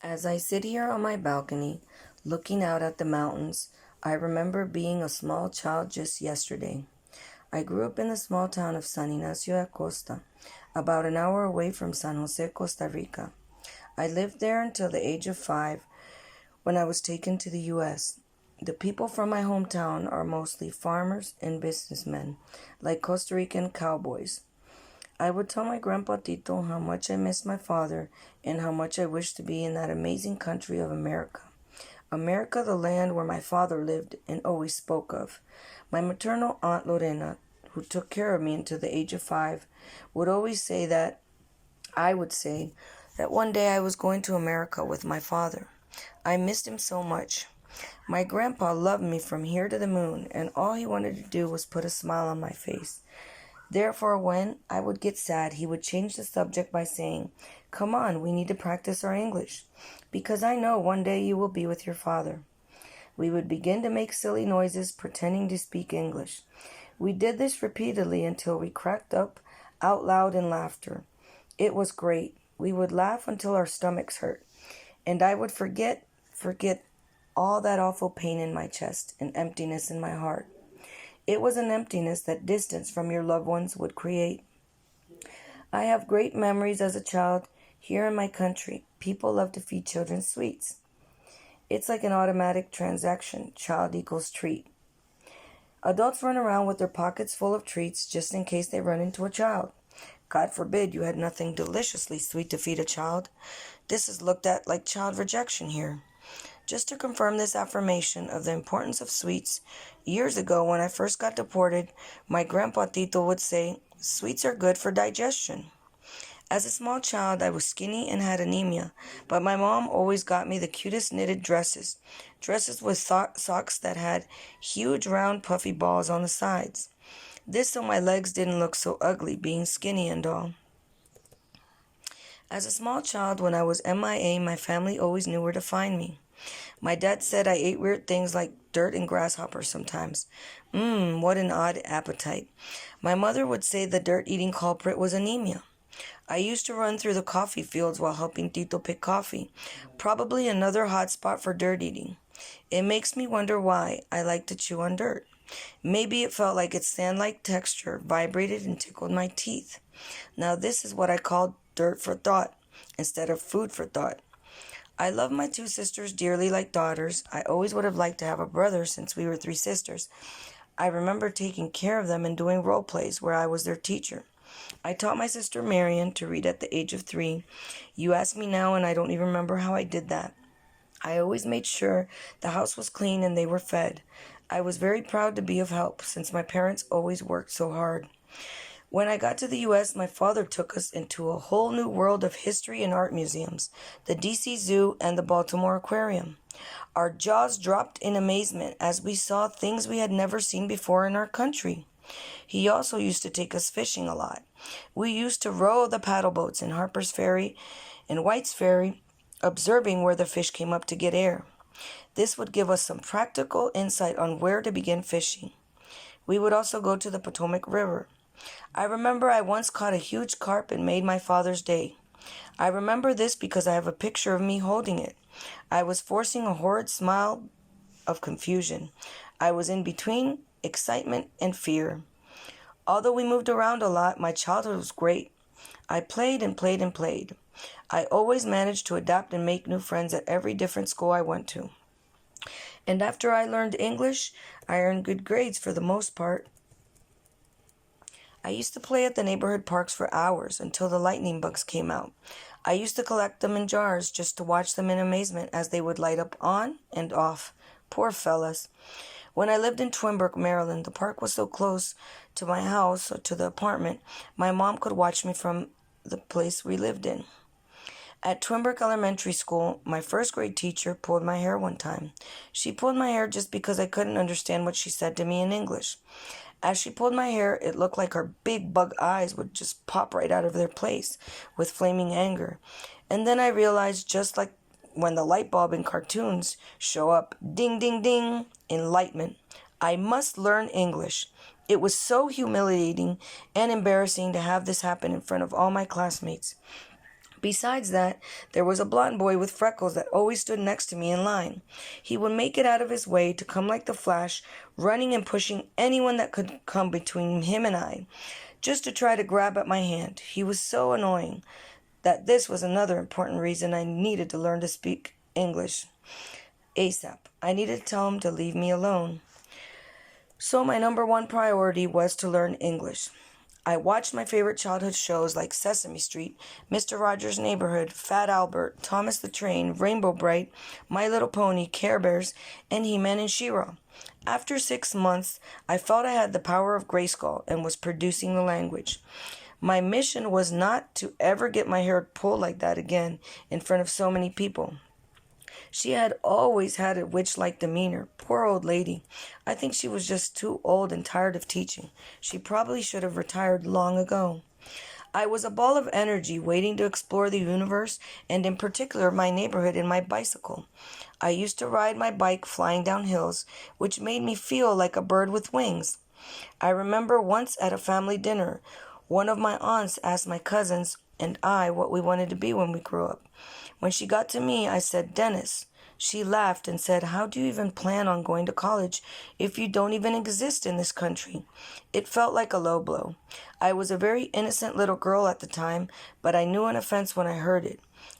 As I sit here on my balcony, looking out at the mountains, I remember being a small child just yesterday. I grew up in the small town of San Ignacio de Costa, about an hour away from San Jose, Costa Rica. I lived there until the age of 5 when I was taken to the U.S. The people from my hometown are mostly farmers and businessmen, like Costa Rican cowboys. I would tell my grandpa Tito how much I miss my father and how much I wish to be in that amazing country of America. America, the land where my father lived and always spoke of. My maternal aunt Lorena, who took care of me until the age of 5, would always say that I would say that one day I was going to America with my father. I missed him so much. My grandpa loved me from here to the moon, and all he wanted to do was put a smile on my face. Therefore, when I would get sad, he would change the subject by saying, "Come on, we need to practice our English, because I know one day you will be with your father." We would begin to make silly noises, pretending to speak English. We did this repeatedly until we cracked up out loud in laughter. It was great. We would laugh until our stomachs hurt, and I would forget all that awful pain in my chest and emptiness in my heart. It was an emptiness that distance from your loved ones would create. I have great memories as a child here in my country. People love to feed children sweets. It's like an automatic transaction. Child equals treat. Adults run around with their pockets full of treats just in case they run into a child. God forbid you had nothing deliciously sweet to feed a child. This is looked at like child rejection here. Just to confirm this affirmation of the importance of sweets, years ago when I first got deported, my grandpa Tito would say, "Sweets are good for digestion." As a small child, I was skinny and had anemia, but my mom always got me the cutest knitted dresses with socks that had huge round puffy balls on the sides. This so my legs didn't look so ugly, being skinny and all. As a small child, when I was MIA, my family always knew where to find me. My dad said I ate weird things like dirt and grasshoppers sometimes. What an odd appetite. My mother would say the dirt-eating culprit was anemia. I used to run through the coffee fields while helping Tito pick coffee, probably another hot spot for dirt eating. It makes me wonder why I like to chew on dirt. Maybe it felt like its sand-like texture vibrated and tickled my teeth. Now this is what I call dirt for thought instead of food for thought. I love my 2 sisters dearly like daughters. I always would have liked to have a brother since we were 3 sisters. I remember taking care of them and doing role plays where I was their teacher. I taught my sister Marion to read at the age of 3. You ask me now and I don't even remember how I did that. I always made sure the house was clean and they were fed. I was very proud to be of help since my parents always worked so hard. When I got to the U.S., my father took us into a whole new world of history and art museums, the D.C. Zoo and the Baltimore Aquarium. Our jaws dropped in amazement as we saw things we had never seen before in our country. He also used to take us fishing a lot. We used to row the paddle boats in Harper's Ferry and White's Ferry, observing where the fish came up to get air. This would give us some practical insight on where to begin fishing. We would also go to the Potomac River. I remember I once caught a huge carp and made my father's day. I remember this because I have a picture of me holding it. I was forcing a horrid smile of confusion. I was in between excitement and fear. Although we moved around a lot, my childhood was great. I played and played and played. I always managed to adapt and make new friends at every different school I went to. And after I learned English, I earned good grades for the most part. I used to play at the neighborhood parks for hours until the lightning bugs came out. I used to collect them in jars just to watch them in amazement as they would light up on and off. Poor fellas. When I lived in Twinbrook, Maryland, the park was so close to my house or to the apartment, my mom could watch me from the place we lived in. At Twinbrook Elementary School, my first grade teacher pulled my hair one time. She pulled my hair just because I couldn't understand what she said to me in English. As she pulled my hair, it looked like her big bug eyes would just pop right out of their place with flaming anger. And then I realized, just like when the light bulb in cartoons show up, ding, ding, ding, enlightenment. I must learn English. It was so humiliating and embarrassing to have this happen in front of all my classmates. Besides that, there was a blond boy with freckles that always stood next to me in line. He would make it out of his way to come like the Flash, running and pushing anyone that could come between him and I, just to try to grab at my hand. He was so annoying that this was another important reason I needed to learn to speak English ASAP. I needed to tell him to leave me alone. So my number one priority was to learn English. I watched my favorite childhood shows like Sesame Street, Mr. Rogers' Neighborhood, Fat Albert, Thomas the Train, Rainbow Bright, My Little Pony, Care Bears, and He-Man and She-Ra. After 6 months, I felt I had the power of Grayskull and was producing the language. My mission was not to ever get my hair pulled like that again in front of so many people. She had always had a witch-like demeanor. Poor old lady. I think she was just too old and tired of teaching. She probably should have retired long ago. I was a ball of energy waiting to explore the universe and in particular my neighborhood in my bicycle. I used to ride my bike flying down hills, which made me feel like a bird with wings. I remember once at a family dinner, one of my aunts asked my cousins and I what we wanted to be when we grew up. When she got to me, I said, Dennis. She laughed and said, how do you even plan on going to college if you don't even exist in this country? It felt like a low blow. I was a very innocent little girl at the time, but I knew an offense when I heard it.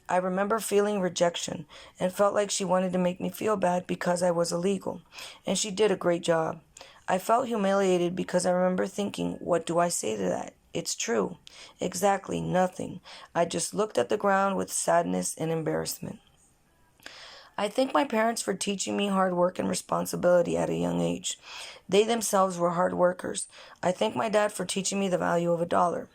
I remember feeling rejection and felt like she wanted to make me feel bad because I was illegal, and she did a great job. I felt humiliated because I remember thinking, what do I say to that? It's true. Exactly nothing. I just looked at the ground with sadness and embarrassment. I thank my parents for teaching me hard work and responsibility at a young age. They themselves were hard workers. I thank my dad for teaching me the value of $1.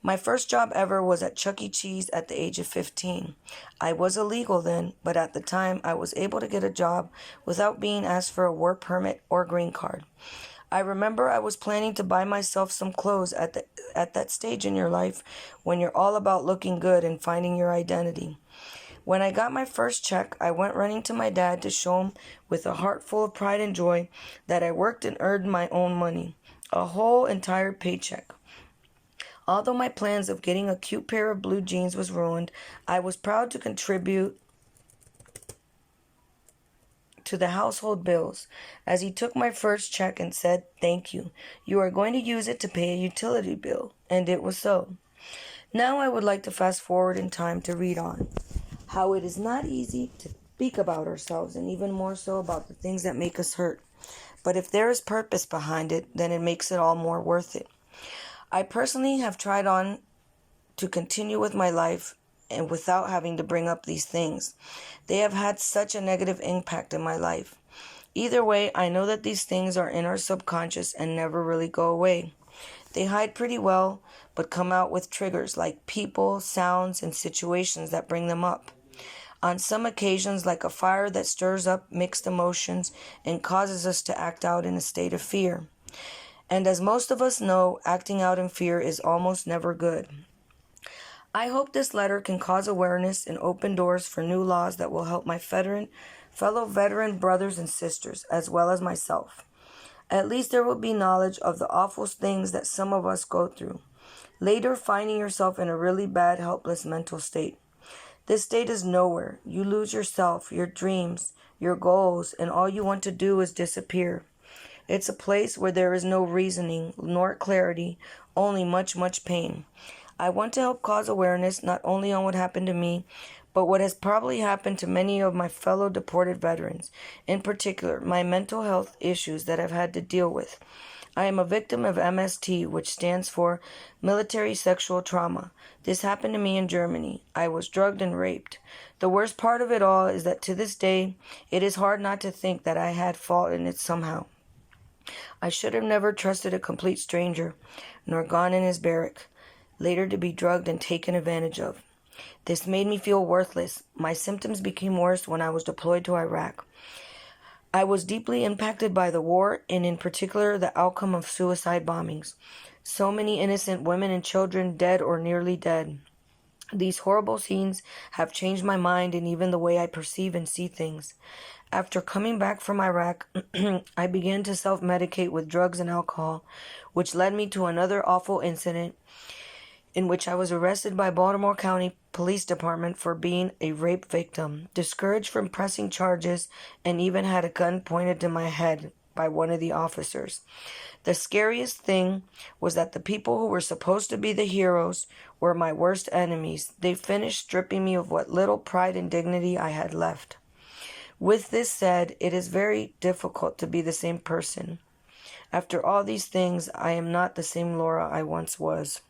My first job ever was at Chuck E. Cheese at the age of 15. I was illegal then, but at the time I was able to get a job without being asked for a work permit or green card. I remember I was planning to buy myself some clothes at that stage in your life when you're all about looking good and finding your identity. When I got my first check, I went running to my dad to show him with a heart full of pride and joy that I worked and earned my own money, a whole entire paycheck. Although my plans of getting a cute pair of blue jeans was ruined, I was proud to contribute to the household bills, as he took my first check and said, thank you. You are going to use it to pay a utility bill. And it was so. Now I would like to fast forward in time to read on how it is not easy to speak about ourselves and even more so about the things that make us hurt. But if there is purpose behind it, then it makes it all more worth it. I personally have tried on to continue with my life and without having to bring up these things. They have had such a negative impact in my life. Either way, I know that these things are in our subconscious and never really go away. They hide pretty well, but come out with triggers like people, sounds, and situations that bring them up. On some occasions, like a fire that stirs up mixed emotions and causes us to act out in a state of fear. And as most of us know, acting out in fear is almost never good. I hope this letter can cause awareness and open doors for new laws that will help my fellow veteran brothers and sisters, as well as myself. At least there will be knowledge of the awful things that some of us go through. Later, finding yourself in a really bad, helpless mental state. This state is nowhere. You lose yourself, your dreams, your goals, and all you want to do is disappear. It's a place where there is no reasoning nor clarity, only much, much pain. I want to help cause awareness not only on what happened to me, but what has probably happened to many of my fellow deported veterans, in particular, my mental health issues that I've had to deal with. I am a victim of MST, which stands for Military Sexual Trauma. This happened to me in Germany. I was drugged and raped. The worst part of it all is that to this day, it is hard not to think that I had fault in it somehow. I should have never trusted a complete stranger, nor gone in his barrack, later to be drugged and taken advantage of. This made me feel worthless. My symptoms became worse when I was deployed to Iraq. I was deeply impacted by the war, and in particular the outcome of suicide bombings. So many innocent women and children dead or nearly dead. These horrible scenes have changed my mind and even the way I perceive and see things. After coming back from Iraq, I began to self-medicate with drugs and alcohol, which led me to another awful incident in which I was arrested by Baltimore County Police Department for being a rape victim, discouraged from pressing charges, and even had a gun pointed to my head by one of the officers. The scariest thing was that the people who were supposed to be the heroes were my worst enemies. They finished stripping me of what little pride and dignity I had left. With this said, it is very difficult to be the same person. After all these things, I am not the same Laura I once was.